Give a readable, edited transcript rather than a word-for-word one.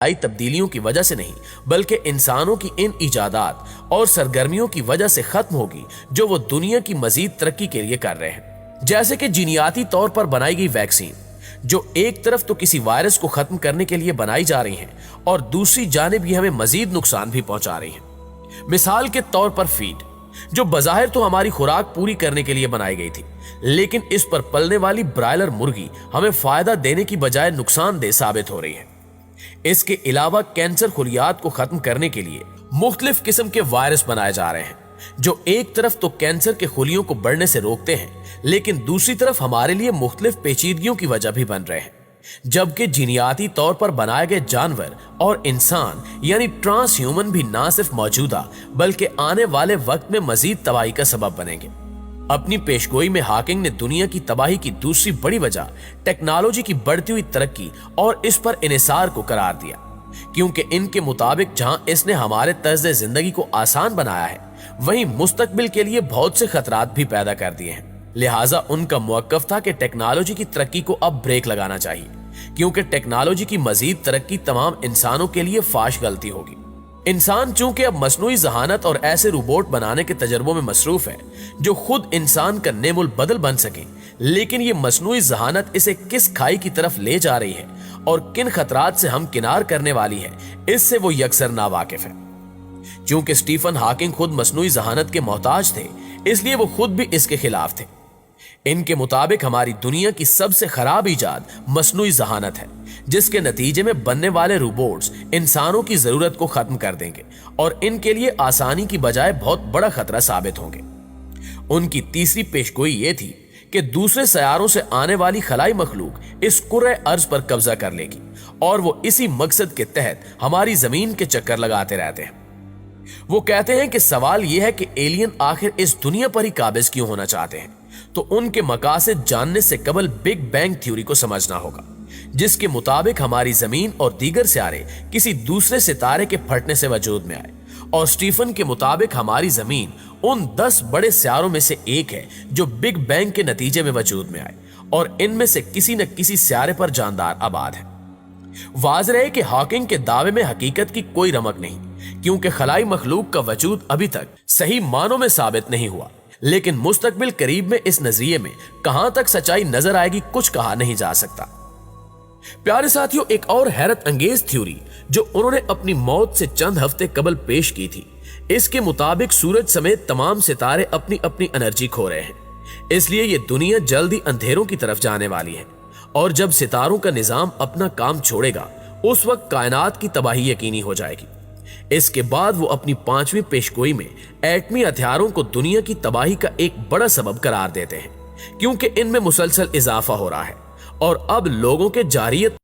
आई तब्दीलियों की वजह से नहीं, बल्कि इंसानों की इन इजादात और सरगर्मियों की वजह से खत्म होगी जो वो दुनिया की मजीद तरक्की के लिए कर रहे हैं। जैसे कि जीनियाती तौर पर बनाई गई वैक्सीन, जो एक तरफ तो किसी वायरस को खत्म करने के लिए बनाई जा रही है और दूसरी जानिब ये हमें मजीद नुकसान भी पहुंचा रही है। मिसाल के तौर पर फीड, जो बज़ाहिर तो हमारी खुराक पूरी करने के लिए बनाई गई थी, लेकिन इस पर पलने वाली ब्रायलर मुर्गी हमें फायदा देने की बजाय नुकसानदेह साबित हो रही है। इसके अलावा कैंसर खुलियात को खत्म करने के लिए मुख्तलिफ किस्म के वायरस बनाए जा रहे हैं, जो एक तरफ तो कैंसर के खुलियों को बढ़ने से रोकते हैं, लेकिन दूसरी तरफ हमारे लिए मुख्तलिफ पेचीदगियों की वजह भी बन रहे हैं। जबकि जीनियाती तौर पर बनाए गए जानवर और इंसान यानी ट्रांस ह्यूमन भी ना सिर्फ मौजूदा बल्कि आने वाले वक्त में मजीद तबाही का सबब बनेंगे। अपनी पेशगोई में हाकिंग ने दुनिया की तबाही की दूसरी बड़ी वजह टेक्नोलॉजी की बढ़ती हुई तरक्की और इस पर इन्हिसार को करार दिया, क्योंकि इनके मुताबिक जहां इसने हमारे तर्ज जिंदगी को आसान बनाया है, वहीं मुस्तकबिल के लिए बहुत से खतरात भी पैदा कर दिए हैं। लिहाजा उनका मौक़िफ़ था कि टेक्नोलॉजी की तरक्की को अब ब्रेक लगाना चाहिए, क्योंकि टेक्नोलॉजी की मजीद तरक्की तमाम इंसानों के लिए फाश गलती होगी। इंसान चूंकि अब मसनूई जहानत और ऐसे रोबोट बनाने के तजर्बों में मसरूफ है जो खुद इंसान का नेमुल बदल बन सके, लेकिन ये मसनूई जहानत इसे किस खाई की तरफ ले जा रही है और किन खतरात से हम किनार करने वाली है, इससे वो यकसर नावाकिफ है। चूंकि स्टीफन हॉकिंग खुद मसनूई जहानत के मोहताज थे, इसलिए वो खुद भी इसके खिलाफ थे। इनके मुताबिक हमारी दुनिया की सबसे खराब इजाद मसनूई जहानत है, जिसके नतीजे में बनने वाले रोबोट्स इंसानों की जरूरत को खत्म कर देंगे और इनके लिए आसानी की बजाय बहुत बड़ा खतरा साबित होंगे। उनकी तीसरी पेशगोई ये थी कि दूसरे सयारों से आने वाली खलाई मखलूक इस कुर्रे अर्ज पर कब्जा कर लेगी और वो इसी मकसद के तहत हमारी जमीन के चक्कर लगाते रहते हैं। वो कहते हैं कि सवाल यह है कि एलियन आखिर इस दुनिया पर ही काबिज क्यों होना चाहते हैं, तो उनके मकासद जानने से कबल बिग बैंग थ्योरी को समझना होगा, जिसके मुताबिक हमारी जमीन और दीगर सितारे किसी दूसरे सितारे के फटने से वजूद में आए। और स्टीफन के मुताबिक हमारी जमीन उन 10 बड़े सितारों में से एक है जो बिग बैंग के नतीजे में वजूद में आए और इनमें से किसी न किसी सितारे पर जानदार आबाद है। वाज़ेह है कि हॉकिंग के दावे में हकीकत की कोई रमक नहीं, क्योंकि खलाई मखलूक का वजूद अभी तक सही मानों में साबित नहीं हुआ, लेकिन मुस्तकबिल करीब में इस नजरिए में कहां तक सच्चाई नजर आएगी कुछ कहा नहीं जा सकता। प्यारे साथियों, एक और हैरत अंगेज थ्योरी जो उन्होंने अपनी मौत से चंद हफ्ते कबल पेश की थी, इसके मुताबिक सूरज समेत तमाम सितारे अपनी अपनी एनर्जी खो रहे हैं, इसलिए ये दुनिया जल्दी अंधेरों की तरफ जाने वाली है और जब सितारों का निजाम अपना काम छोड़ेगा, उस वक्त कायनात की तबाही यकीनी हो जाएगी। इसके बाद वो अपनी 5वीं पेशगोई में एटमी हथियारों को दुनिया की तबाही का एक बड़ा सबब करार देते हैं, क्योंकि इनमें मुसलसल इजाफा हो रहा है और अब लोगों के जारियत